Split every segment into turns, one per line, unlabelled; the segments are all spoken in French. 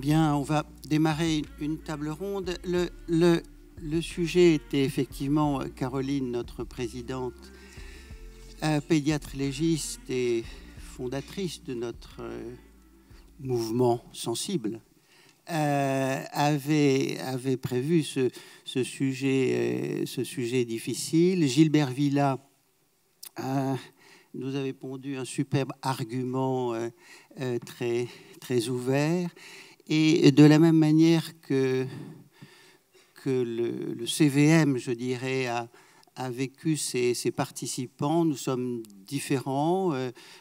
Bien, on va démarrer une table ronde. Le sujet était effectivement Caroline, notre présidente, pédiatre légiste et fondatrice de notre mouvement sensible, avait prévu ce sujet difficile. Gilbert Villa nous avait pondu un superbe argument très ouvert. Et de la même manière que le CVM, je dirais, a vécu ses participants, nous sommes différents.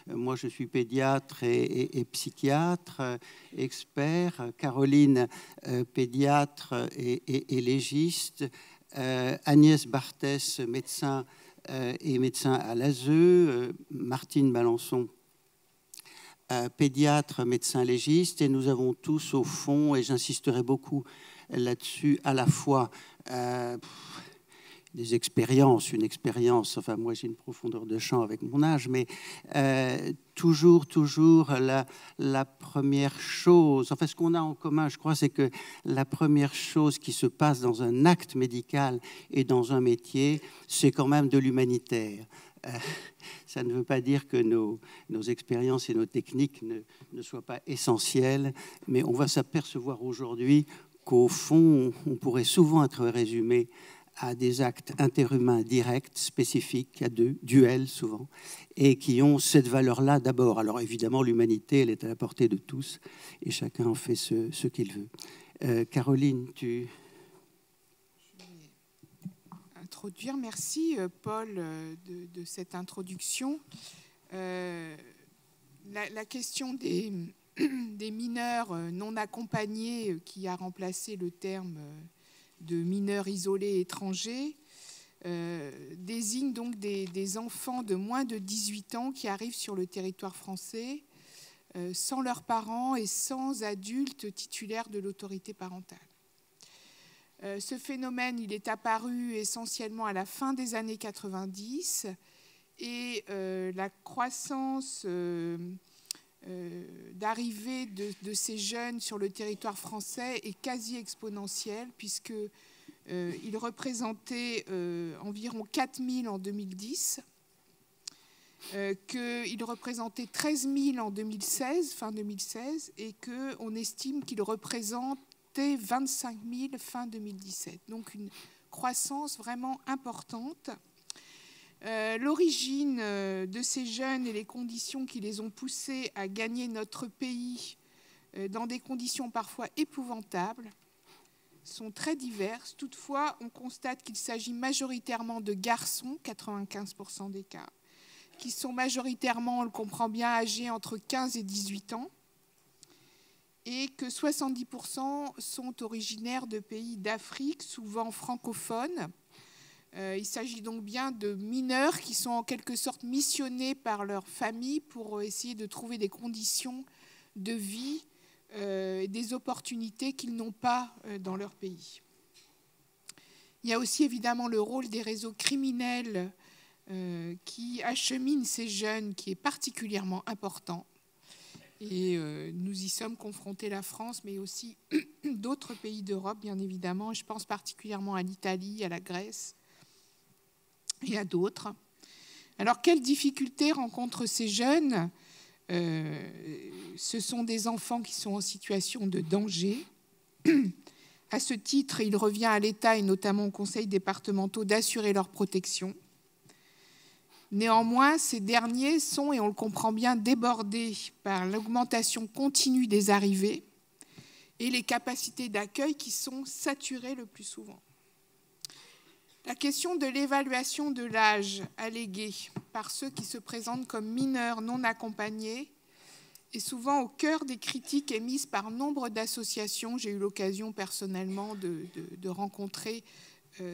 Moi, je suis pédiatre et psychiatre, expert. Caroline, pédiatre et légiste. Agnès Barthès, médecin et médecin à l'ASE. Martine Balançon, pédiatre, médecin légiste, et nous avons tous au fond, et j'insisterai beaucoup là-dessus, à la fois des expériences, une expérience, enfin moi j'ai une profondeur de champ avec mon âge, mais toujours la première chose, enfin ce qu'on a en commun, je crois, c'est que la première chose qui se passe dans un acte médical et dans un métier, c'est quand même de l'humanitaire. Ça ne veut pas dire que nos expériences et nos techniques ne soient pas essentielles, mais on va s'apercevoir aujourd'hui qu'au fond, on pourrait souvent être résumé à des actes interhumains directs, spécifiques, à deux, duels souvent, et qui ont cette valeur-là d'abord. Alors évidemment, l'humanité, elle est à la portée de tous, et chacun en fait ce qu'il veut. Caroline, tu...
Introduire. Merci Paul de cette introduction. La question des mineurs non accompagnés, qui a remplacé le terme de mineurs isolés étrangers, désigne donc des enfants de moins de 18 ans qui arrivent sur le territoire français sans leurs parents et sans adultes titulaires de l'autorité parentale. Ce phénomène, il est apparu essentiellement à la fin des années 90 et la croissance d'arrivée de ces jeunes sur le territoire français est quasi exponentielle puisqu'ils représentaient environ 4 000 en 2010, qu'ils représentaient 13 000 en 2016, fin 2016, et qu'on estime qu'ils représentent 25 000 fin 2017. Donc une croissance vraiment importante. L'origine de ces jeunes et les conditions qui les ont poussés à gagner notre pays dans des conditions parfois épouvantables sont très diverses. Toutefois, on constate qu'il s'agit majoritairement de garçons, 95% des cas, qui sont majoritairement, on le comprend bien, âgés entre 15 et 18 ans, et que 70% sont originaires de pays d'Afrique, souvent francophones. Il s'agit donc bien de mineurs qui sont en quelque sorte missionnés par leur famille pour essayer de trouver des conditions de vie, des opportunités qu'ils n'ont pas dans leur pays. Il y a aussi évidemment le rôle des réseaux criminels qui acheminent ces jeunes, qui est particulièrement important. Et nous y sommes confrontés, la France, mais aussi d'autres pays d'Europe, bien évidemment. Je pense particulièrement à l'Italie, à la Grèce et à d'autres. Alors, quelles difficultés rencontrent ces jeunes ? Ce sont des enfants qui sont en situation de danger. À ce titre, il revient à l'État et notamment aux conseils départementaux d'assurer leur protection. Néanmoins, ces derniers sont, et on le comprend bien, débordés par l'augmentation continue des arrivées et les capacités d'accueil qui sont saturées le plus souvent. La question de l'évaluation de l'âge allégué par ceux qui se présentent comme mineurs non accompagnés est souvent au cœur des critiques émises par nombre d'associations. J'ai eu l'occasion personnellement de rencontrer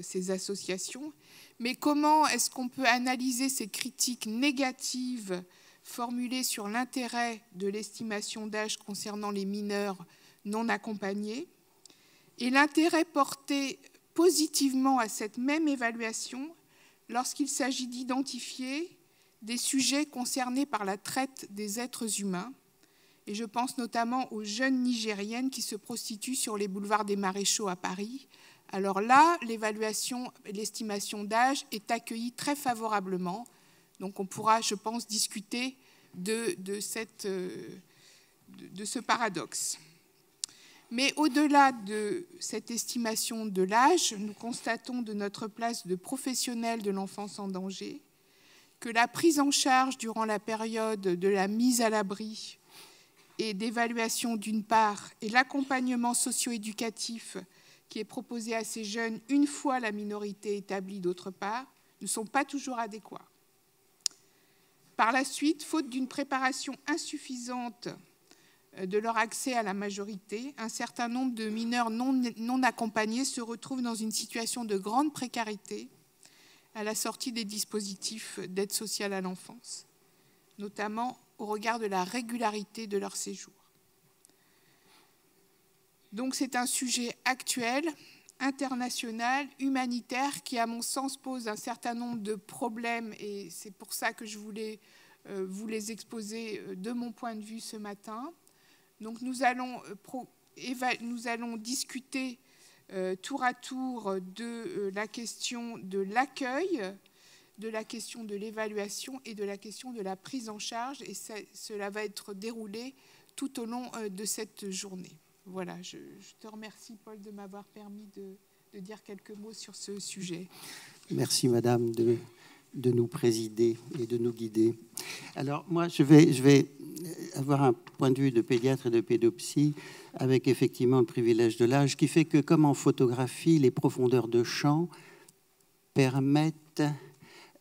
ces associations. Mais comment est-ce qu'on peut analyser ces critiques négatives formulées sur l'intérêt de l'estimation d'âge concernant les mineurs non accompagnés et l'intérêt porté positivement à cette même évaluation lorsqu'il s'agit d'identifier des sujets concernés par la traite des êtres humains Et je pense notamment aux jeunes Nigériennes qui se prostituent sur les boulevards des Maréchaux à Paris. Alors là, l'évaluation, l'estimation d'âge est accueillie très favorablement. Donc on pourra, je pense, discuter de ce paradoxe. Mais au-delà de cette estimation de l'âge, nous constatons de notre place de professionnels de l'enfance en danger que la prise en charge durant la période de la mise à l'abri et d'évaluation d'une part, et l'accompagnement socio-éducatif qui est proposé à ces jeunes une fois la minorité établie d'autre part, ne sont pas toujours adéquats. Par la suite, faute d'une préparation insuffisante de leur accès à la majorité, un certain nombre de mineurs non accompagnés se retrouvent dans une situation de grande précarité à la sortie des dispositifs d'aide sociale à l'enfance, notamment au regard de la régularité de leur séjour. Donc c'est un sujet actuel, international, humanitaire, qui à mon sens pose un certain nombre de problèmes, et c'est pour ça que je voulais vous les exposer de mon point de vue ce matin. Donc nous allons discuter tour à tour de la question de l'accueil, de la question de l'évaluation et de la question de la prise en charge, et cela va être déroulé tout au long de cette journée. Voilà, je te remercie, Paul, de m'avoir permis de dire quelques mots sur ce sujet.
Merci, Madame, de nous présider et de nous guider. Alors, moi, je vais avoir un point de vue de pédiatre et de pédopsie avec effectivement le privilège de l'âge qui fait que, comme en photographie, les profondeurs de champ permettent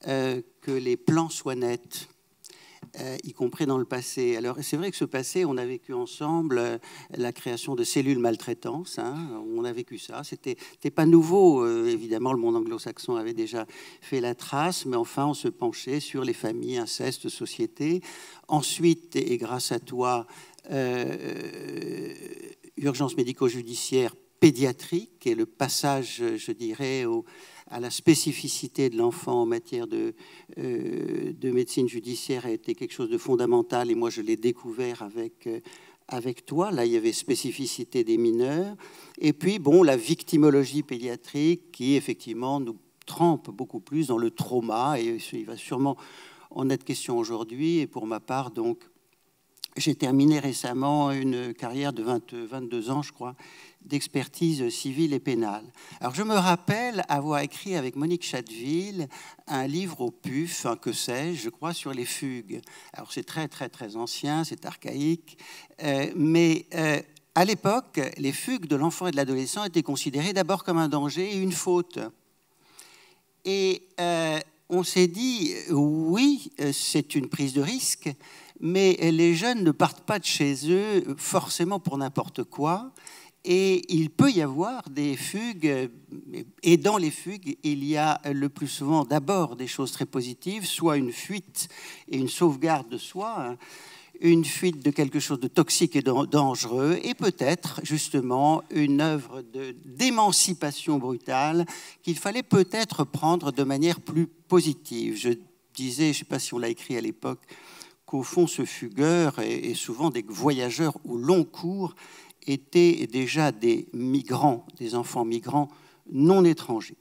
que les plans soient nets, y compris dans le passé. Alors, c'est vrai que ce passé, on a vécu ensemble la création de cellules maltraitance. On a vécu ça. C'était pas nouveau. Évidemment, le monde anglo-saxon avait déjà fait la trace, mais enfin, on se penchait sur les familles, inceste, société. Ensuite, et grâce à toi, urgence médico-judiciaire pédiatrique et le passage, je dirais, à la spécificité de l'enfant en matière de médecine judiciaire a été quelque chose de fondamental, et moi je l'ai découvert avec toi. Là, il y avait spécificité des mineurs. Et puis, bon, la victimologie pédiatrique qui, effectivement, nous trempe beaucoup plus dans le trauma, et il va sûrement en être question aujourd'hui. Et pour ma part, donc, j'ai terminé récemment une carrière de 22 ans, je crois, d'expertise civile et pénale. Alors, je me rappelle avoir écrit avec Monique Chadeville un livre au PUF, que sais-je, je crois, sur les fugues. Alors, c'est très, très, très ancien, c'est archaïque, mais à l'époque, les fugues de l'enfant et de l'adolescent étaient considérées d'abord comme un danger et une faute. Et on s'est dit, oui, c'est une prise de risque, mais les jeunes ne partent pas de chez eux forcément pour n'importe quoi. Et il peut y avoir des fugues, et dans les fugues, il y a le plus souvent d'abord des choses très positives, soit une fuite et une sauvegarde de soi, une fuite de quelque chose de toxique et dangereux, et peut-être justement une œuvre d'émancipation brutale qu'il fallait peut-être prendre de manière plus positive. Je disais, je ne sais pas si on l'a écrit à l'époque, qu'au fond ce fugueur et souvent des voyageurs au long cours étaient déjà des migrants, des enfants migrants non étrangers.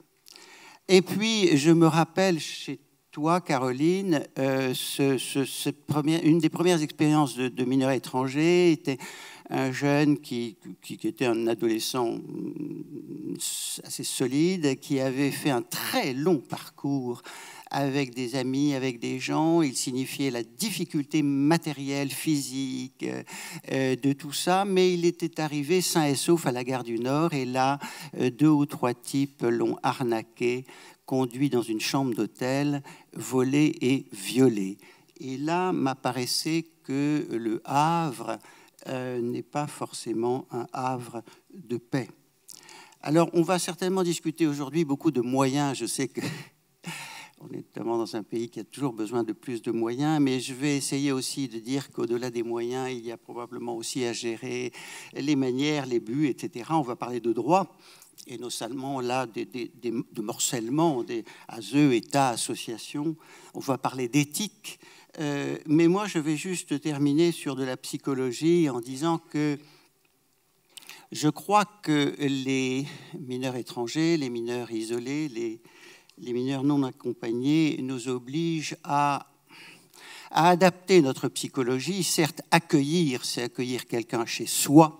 Et puis, je me rappelle chez toi, Caroline, une des premières expériences de mineurs étrangers était un jeune qui était un adolescent assez solide, qui avait fait un très long parcours avec des amis, avec des gens. Il signifiait la difficulté matérielle, physique de tout ça, mais il était arrivé sain et sauf à la gare du Nord, et là, 2 ou 3 types l'ont arnaqué, conduit dans une chambre d'hôtel, volé et violé. Et là, m'apparaissait que le Havre n'est pas forcément un havre de paix. Alors, on va certainement discuter aujourd'hui beaucoup de moyens. Je sais que on est notamment dans un pays qui a toujours besoin de plus de moyens, mais je vais essayer aussi de dire qu'au-delà des moyens, il y a probablement aussi à gérer les manières, les buts, etc. On va parler de droit, et non seulement là de morcellement, ASE, État, association. On va parler d'éthique, Mais moi, je vais juste terminer sur de la psychologie en disant que je crois que les mineurs étrangers, les mineurs isolés, les mineurs non accompagnés nous obligent à adapter notre psychologie. Certes, accueillir, c'est accueillir quelqu'un chez soi,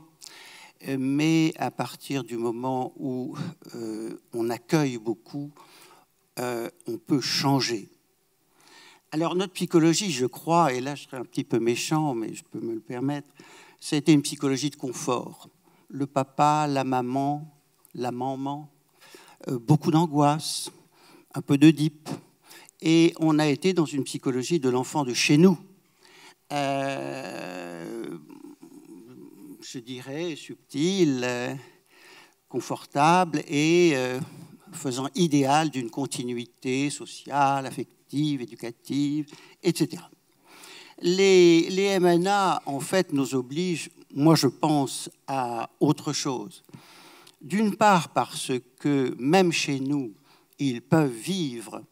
mais à partir du moment où on accueille beaucoup, on peut changer. Alors notre psychologie, je crois, et là je serais un petit peu méchant, mais je peux me le permettre, c'était une psychologie de confort. Le papa, la maman, beaucoup d'angoisse, un peu d'Oedipe. Et on a été dans une psychologie de l'enfant de chez nous. Je dirais subtile, confortable et faisant idéal d'une continuité sociale, affective, éducative, etc. Les MNA, en fait, nous obligent, moi je pense, à autre chose. D'une part parce que même chez nous, ils peuvent vivre,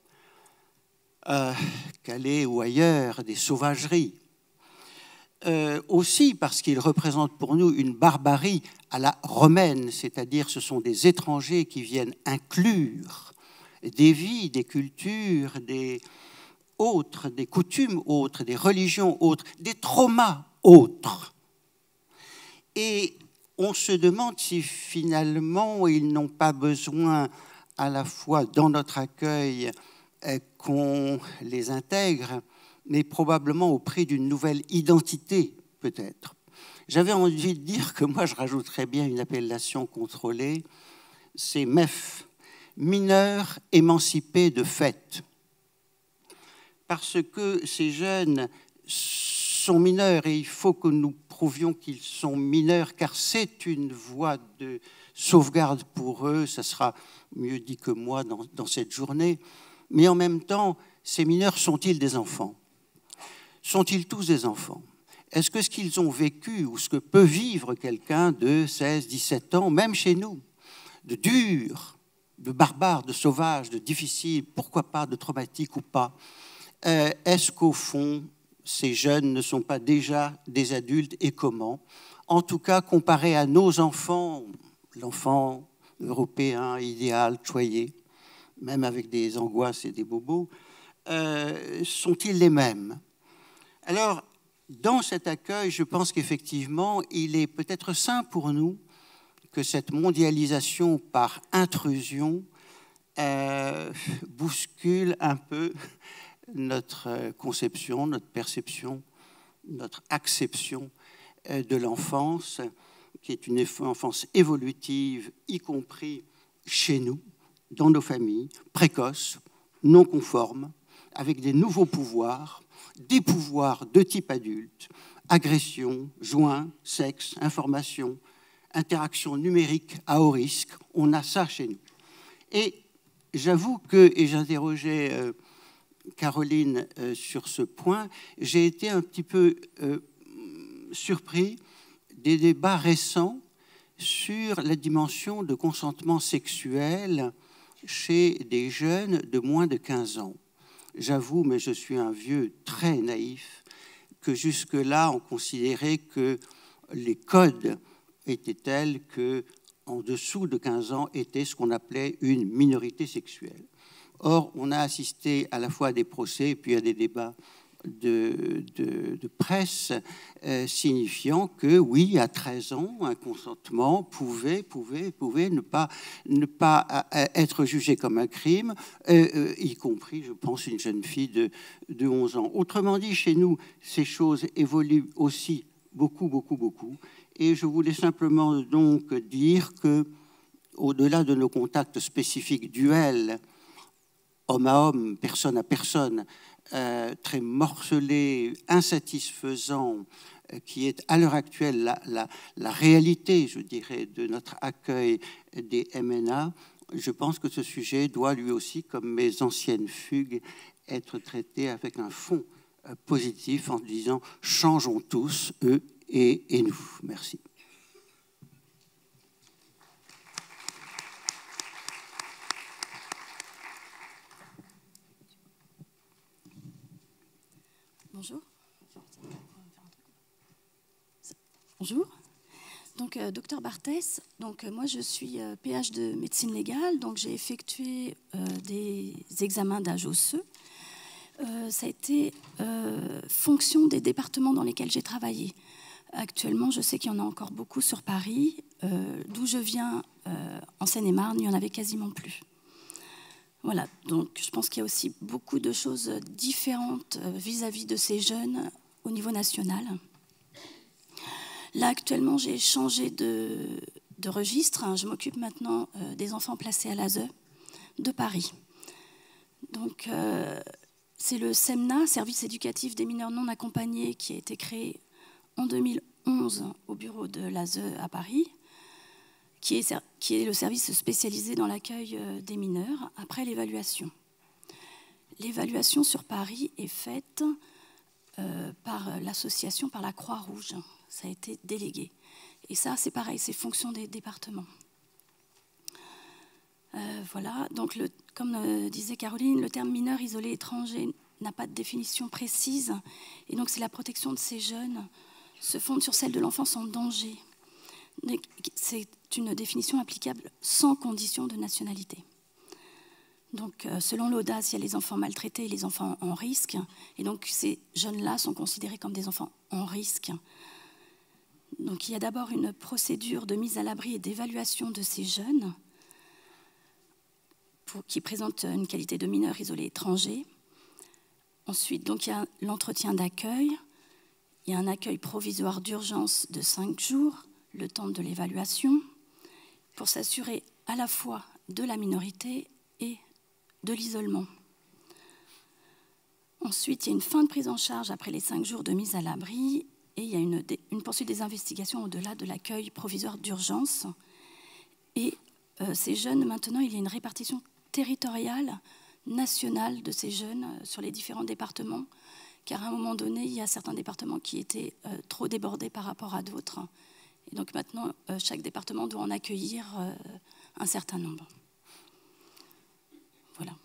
Calais ou ailleurs, des sauvageries. Aussi parce qu'ils représentent pour nous une barbarie à la romaine, c'est-à-dire ce sont des étrangers qui viennent inclure des vies, des cultures, des autres, des coutumes autres, des religions autres, des traumas autres. Et on se demande si finalement ils n'ont pas besoin à la fois dans notre accueil qu'on les intègre, mais probablement au prix d'une nouvelle identité, peut-être. J'avais envie de dire que moi, je rajouterais bien une appellation contrôlée, c'est MEF, mineurs émancipés de fait. Parce que ces jeunes sont mineurs et il faut que nous prouvions qu'ils sont mineurs, car c'est une voie de sauvegarde pour eux, ça sera mieux dit que moi dans cette journée. Mais en même temps, ces mineurs sont-ils des enfants ? Sont-ils tous des enfants ? Est-ce que ce qu'ils ont vécu ou ce que peut vivre quelqu'un de 16, 17 ans, même chez nous, de dur, de barbare, de sauvage, de difficile, pourquoi pas, de traumatique ou pas, est-ce qu'au fond, ces jeunes ne sont pas déjà des adultes et comment ? En tout cas, comparé à nos enfants, l'enfant européen, idéal, choyé, même avec des angoisses et des bobos, sont-ils les mêmes ? Alors, dans cet accueil, je pense qu'effectivement, il est peut-être sain pour nous que cette mondialisation par intrusion bouscule un peu notre conception, notre perception, notre acception de l'enfance, qui est une enfance évolutive, y compris chez nous, dans nos familles, précoces, non conformes, avec des nouveaux pouvoirs, des pouvoirs de type adulte, agression, joint, sexe, information, interaction numérique à haut risque, on a ça chez nous. Et j'avoue que, et j'interrogeais Caroline sur ce point, j'ai été un petit peu surpris des débats récents sur la dimension de consentement sexuel chez des jeunes de moins de 15 ans. J'avoue, mais je suis un vieux très naïf, que jusque-là, on considérait que les codes étaient tels qu'en dessous de 15 ans était ce qu'on appelait une minorité sexuelle. Or, on a assisté à la fois à des procès et puis à des débats de presse signifiant que, oui, à 13 ans, un consentement pouvait ne pas être jugé comme un crime, y compris, je pense, une jeune fille de 11 ans. Autrement dit, chez nous, ces choses évoluent aussi beaucoup. Et je voulais simplement donc dire que, au-delà de nos contacts spécifiques duels, homme à homme, personne à personne, très morcelé, insatisfaisant, qui est à l'heure actuelle la réalité, je dirais, de notre accueil des MNA, je pense que ce sujet doit lui aussi, comme mes anciennes fugues, être traité avec un fond positif en disant « changeons tous, eux et nous ». Merci.
Bonjour. Bonjour. Donc, docteur Barthès, moi je suis PH de médecine légale, donc j'ai effectué des examens d'âge osseux. Ça a été fonction des départements dans lesquels j'ai travaillé. Actuellement, je sais qu'il y en a encore beaucoup sur Paris. D'où je viens, en Seine-et-Marne, il n'y en avait quasiment plus. Voilà, donc je pense qu'il y a aussi beaucoup de choses différentes vis-à-vis de ces jeunes au niveau national. Là, actuellement, j'ai changé de registre. Je m'occupe maintenant des enfants placés à l'ASE de Paris. Donc, c'est le SEMNA, Service éducatif des mineurs non accompagnés, qui a été créé en 2011 au bureau de l'ASE à Paris, qui est le service spécialisé dans l'accueil des mineurs après l'évaluation. L'évaluation sur Paris est faite par l'association, par la Croix-Rouge. Ça a été délégué. Et ça, c'est pareil, c'est fonction des départements. Voilà, donc comme disait Caroline, le terme mineur isolé étranger n'a pas de définition précise. Et donc, c'est la protection de ces jeunes se fonde sur celle de l'enfance en danger. C'est une définition applicable sans condition de nationalité. Donc, selon l'audace, il y a les enfants maltraités et les enfants en risque. Et donc, ces jeunes-là sont considérés comme des enfants en risque. Donc, il y a d'abord une procédure de mise à l'abri et d'évaluation de ces jeunes qui présentent une qualité de mineur isolé étranger. Ensuite, donc, il y a l'entretien d'accueil. Il y a un accueil provisoire d'urgence de 5 jours, le temps de l'évaluation, pour s'assurer à la fois de la minorité et de l'isolement. Ensuite, il y a une fin de prise en charge après les 5 jours de mise à l'abri et il y a une poursuite des investigations au-delà de l'accueil provisoire d'urgence. Et ces jeunes, maintenant, il y a une répartition territoriale, nationale de ces jeunes sur les différents départements, car à un moment donné, il y a certains départements qui étaient trop débordés par rapport à d'autres. Et donc maintenant, chaque département doit en accueillir un certain nombre. Voilà.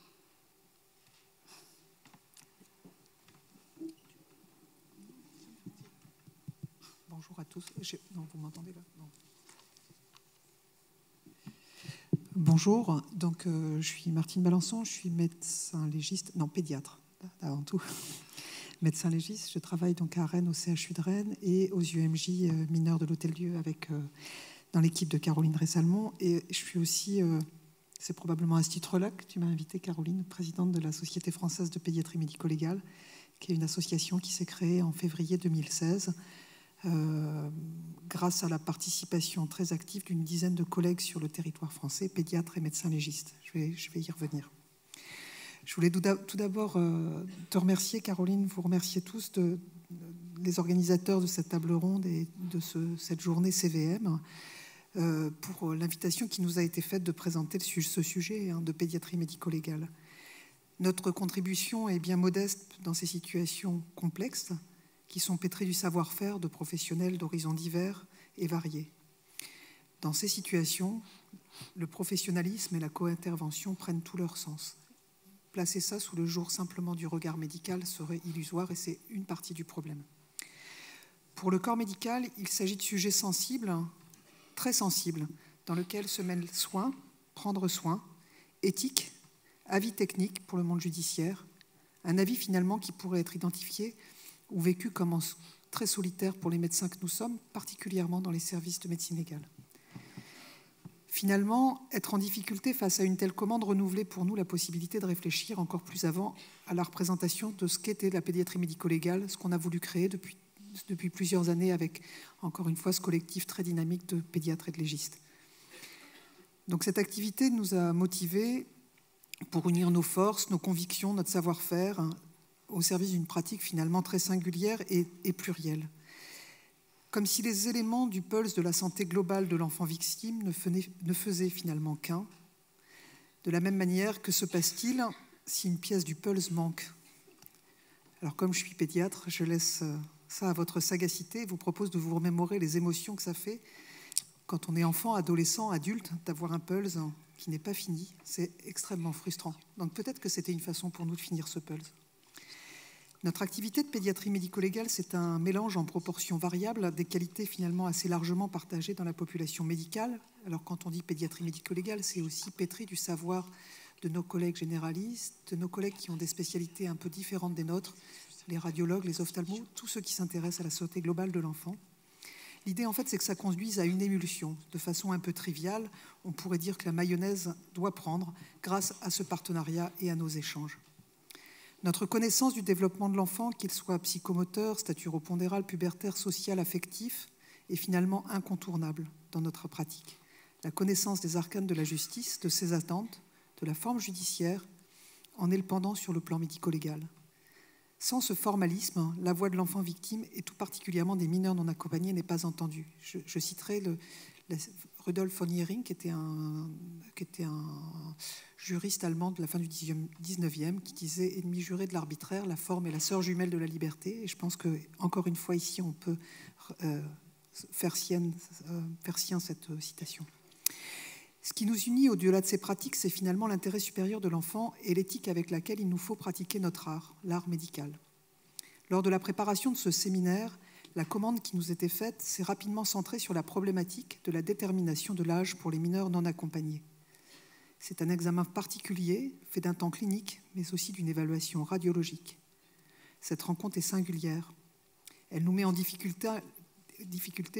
Bonjour à tous. Non, vous m'entendez là? Non. Bonjour, donc je suis Martine Balançon, je suis médecin légiste, non pédiatre avant tout, médecin légiste. Je travaille donc à Rennes au CHU de Rennes et aux UMJ mineurs de l'Hôtel-Dieu dans l'équipe de Caroline Drey-Salmon. Et je suis aussi, c'est probablement à ce titre-là que tu m'as invitée, Caroline, présidente de la Société française de pédiatrie médico-légale, qui est une association qui s'est créée en février 2016. Grâce à la participation très active d'une dizaine de collègues sur le territoire français, pédiatres et médecins légistes. Je vais y revenir. Je voulais tout d'abord te remercier, Caroline, vous remercier tous, les organisateurs de cette table ronde et de cette journée CVM, pour l'invitation qui nous a été faite de présenter ce sujet de pédiatrie médico-légale. Notre contribution est bien modeste dans ces situations complexes, qui sont pétris du savoir-faire de professionnels d'horizons divers et variés. Dans ces situations, le professionnalisme et la co-intervention prennent tout leur sens. Placer ça sous le jour simplement du regard médical serait illusoire et c'est une partie du problème. Pour le corps médical, il s'agit de sujets sensibles, très sensibles, dans lesquels se mêlent soins, prendre soin, éthique, avis technique pour le monde judiciaire, un avis finalement qui pourrait être identifié ou vécu comme très solitaire pour les médecins que nous sommes, particulièrement dans les services de médecine légale. Finalement, être en difficulté face à une telle commande renouvelait pour nous la possibilité de réfléchir encore plus avant à la représentation de ce qu'était la pédiatrie médico-légale, ce qu'on a voulu créer depuis plusieurs années avec, encore une fois, ce collectif très dynamique de pédiatres et de légistes. Donc cette activité nous a motivés pour unir nos forces, nos convictions, notre savoir-faire, au service d'une pratique finalement très singulière et plurielle. Comme si les éléments du pulse de la santé globale de l'enfant victime ne faisaient finalement qu'un. De la même manière, que se passe-t-il si une pièce du pulse manque? Alors comme je suis pédiatre, je laisse ça à votre sagacité et vous propose de vous remémorer les émotions que ça fait quand on est enfant, adolescent, adulte, d'avoir un pulse qui n'est pas fini. C'est extrêmement frustrant. Donc peut-être que c'était une façon pour nous de finir ce pulse. Notre activité de pédiatrie médico-légale, c'est un mélange en proportions variables des qualités finalement assez largement partagées dans la population médicale. Alors quand on dit pédiatrie médico-légale, c'est aussi pétri du savoir de nos collègues généralistes, de nos collègues qui ont des spécialités un peu différentes des nôtres, les radiologues, les ophtalmos, tous ceux qui s'intéressent à la santé globale de l'enfant. L'idée, en fait, c'est que ça conduise à une émulsion. De façon un peu triviale, on pourrait dire que la mayonnaise doit prendre grâce à ce partenariat et à nos échanges. Notre connaissance du développement de l'enfant, qu'il soit psychomoteur, staturopondéral, pubertaire, social, affectif, est finalement incontournable dans notre pratique. La connaissance des arcanes de la justice, de ses attentes, de la forme judiciaire, en est le pendant sur le plan médico-légal. Sans ce formalisme, la voix de l'enfant victime, et tout particulièrement des mineurs non accompagnés, n'est pas entendue. Je citerai Rudolf von Jhering, qui était un juriste allemand de la fin du 19e, qui disait « Ennemi juré de l'arbitraire, la forme est la sœur jumelle de la liberté ». Et je pense qu'encore une fois, ici, on peut faire sien cette citation. Ce qui nous unit au-delà de ces pratiques, c'est finalement l'intérêt supérieur de l'enfant et l'éthique avec laquelle il nous faut pratiquer notre art, l'art médical. Lors de la préparation de ce séminaire, la commande qui nous était faite s'est rapidement centrée sur la problématique de la détermination de l'âge pour les mineurs non accompagnés. C'est un examen particulier, fait d'un temps clinique, mais aussi d'une évaluation radiologique. Cette rencontre est singulière. Elle nous met en difficulté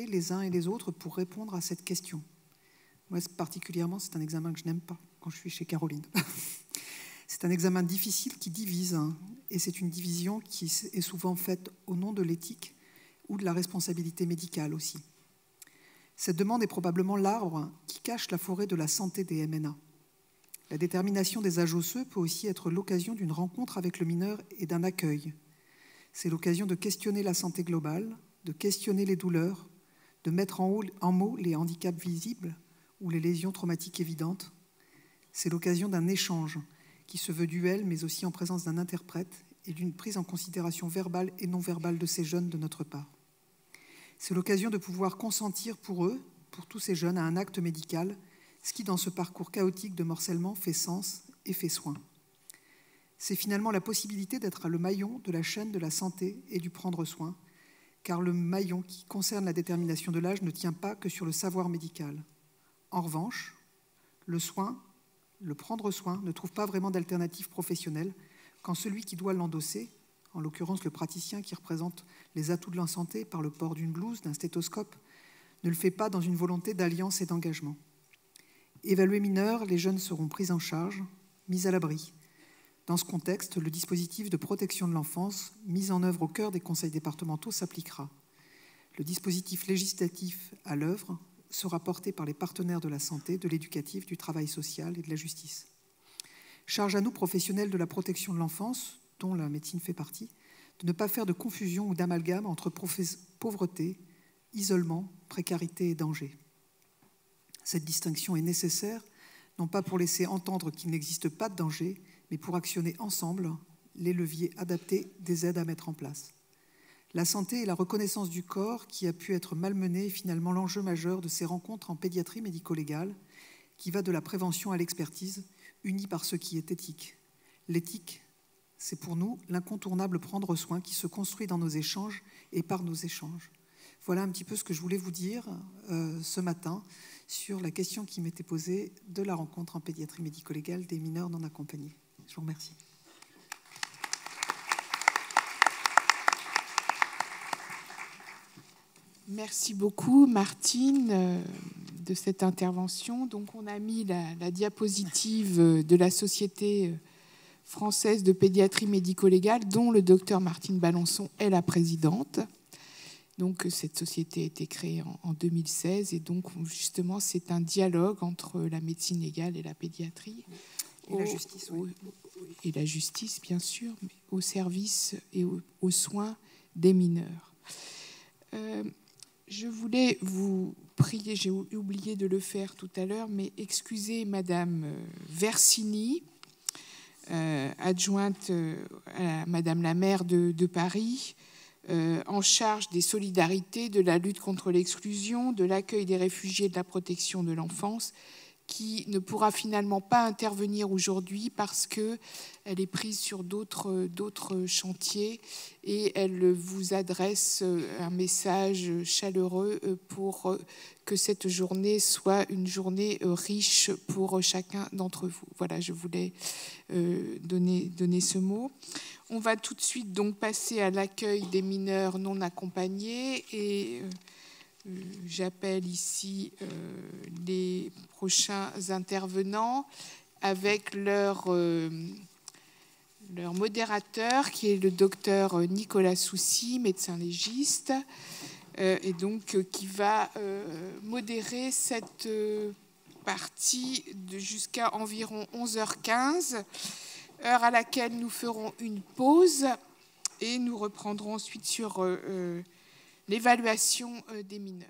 les uns et les autres pour répondre à cette question. Moi, particulièrement, c'est un examen que je n'aime pas quand je suis chez Caroline. C'est un examen difficile qui divise, et c'est une division qui est souvent faite au nom de l'éthique ou de la responsabilité médicale aussi. Cette demande est probablement l'arbre qui cache la forêt de la santé des MNA. La détermination des âges osseux peut aussi être l'occasion d'une rencontre avec le mineur et d'un accueil. C'est l'occasion de questionner la santé globale, de questionner les douleurs, de mettre en mots les handicaps visibles ou les lésions traumatiques évidentes. C'est l'occasion d'un échange qui se veut duel, mais aussi en présence d'un interprète et d'une prise en considération verbale et non verbale de ces jeunes de notre part. C'est l'occasion de pouvoir consentir pour eux, pour tous ces jeunes, à un acte médical, ce qui, dans ce parcours chaotique de morcellement, fait sens et fait soin. C'est finalement la possibilité d'être le maillon de la chaîne de la santé et du prendre soin, car le maillon qui concerne la détermination de l'âge ne tient pas que sur le savoir médical. En revanche, le soin, le prendre soin, ne trouve pas vraiment d'alternative professionnelle quand celui qui doit l'endosser, en l'occurrence le praticien qui représente les atouts de la santé par le port d'une blouse, d'un stéthoscope, ne le fait pas dans une volonté d'alliance et d'engagement. Évalués mineurs, les jeunes seront pris en charge, mis à l'abri. Dans ce contexte, le dispositif de protection de l'enfance, mis en œuvre au cœur des conseils départementaux, s'appliquera. Le dispositif législatif à l'œuvre sera porté par les partenaires de la santé, de l'éducatif, du travail social et de la justice. Charge à nous, professionnels de la protection de l'enfance, dont la médecine fait partie, de ne pas faire de confusion ou d'amalgame entre pauvreté, isolement, précarité et danger. Cette distinction est nécessaire, non pas pour laisser entendre qu'il n'existe pas de danger, mais pour actionner ensemble les leviers adaptés des aides à mettre en place. La santé et la reconnaissance du corps qui a pu être malmené est finalement l'enjeu majeur de ces rencontres en pédiatrie médico-légale qui va de la prévention à l'expertise, unie par ce qui est éthique. L'éthique, c'est pour nous l'incontournable prendre soin qui se construit dans nos échanges et par nos échanges. Voilà un petit peu ce que je voulais vous dire ce matin sur la question qui m'était posée de la rencontre en pédiatrie médico-légale des mineurs non accompagnés. Je vous remercie.
Merci beaucoup, Martine, de cette intervention. Donc, on a mis la diapositive de la Société française de pédiatrie médico-légale, dont le docteur Martine Balançon est la présidente. Donc, cette société a été créée en 2016. Et donc, justement, c'est un dialogue entre la médecine légale et la pédiatrie.
Et la justice, oui.
Et la justice, bien sûr, mais au service et aux soins des mineurs. Je voulais vous prier, j'ai oublié de le faire tout à l'heure, mais excusez Madame Versini, adjointe à Madame la maire de Paris, en charge des solidarités, de la lutte contre l'exclusion, de l'accueil des réfugiés et de la protection de l'enfance, qui ne pourra finalement pas intervenir aujourd'hui parce qu'elle est prise sur d'autres chantiers, et elle vous adresse un message chaleureux pour que cette journée soit une journée riche pour chacun d'entre vous. Voilà, je voulais donner ce mot. On va tout de suite donc passer à l'accueil des mineurs non accompagnés, et j'appelle ici les prochains intervenants avec leur modérateur, qui est le docteur Nicolas Soucy, médecin légiste, et donc qui va modérer cette partie jusqu'à environ 11h15, heure à laquelle nous ferons une pause et nous reprendrons ensuite sur l'évaluation des mineurs.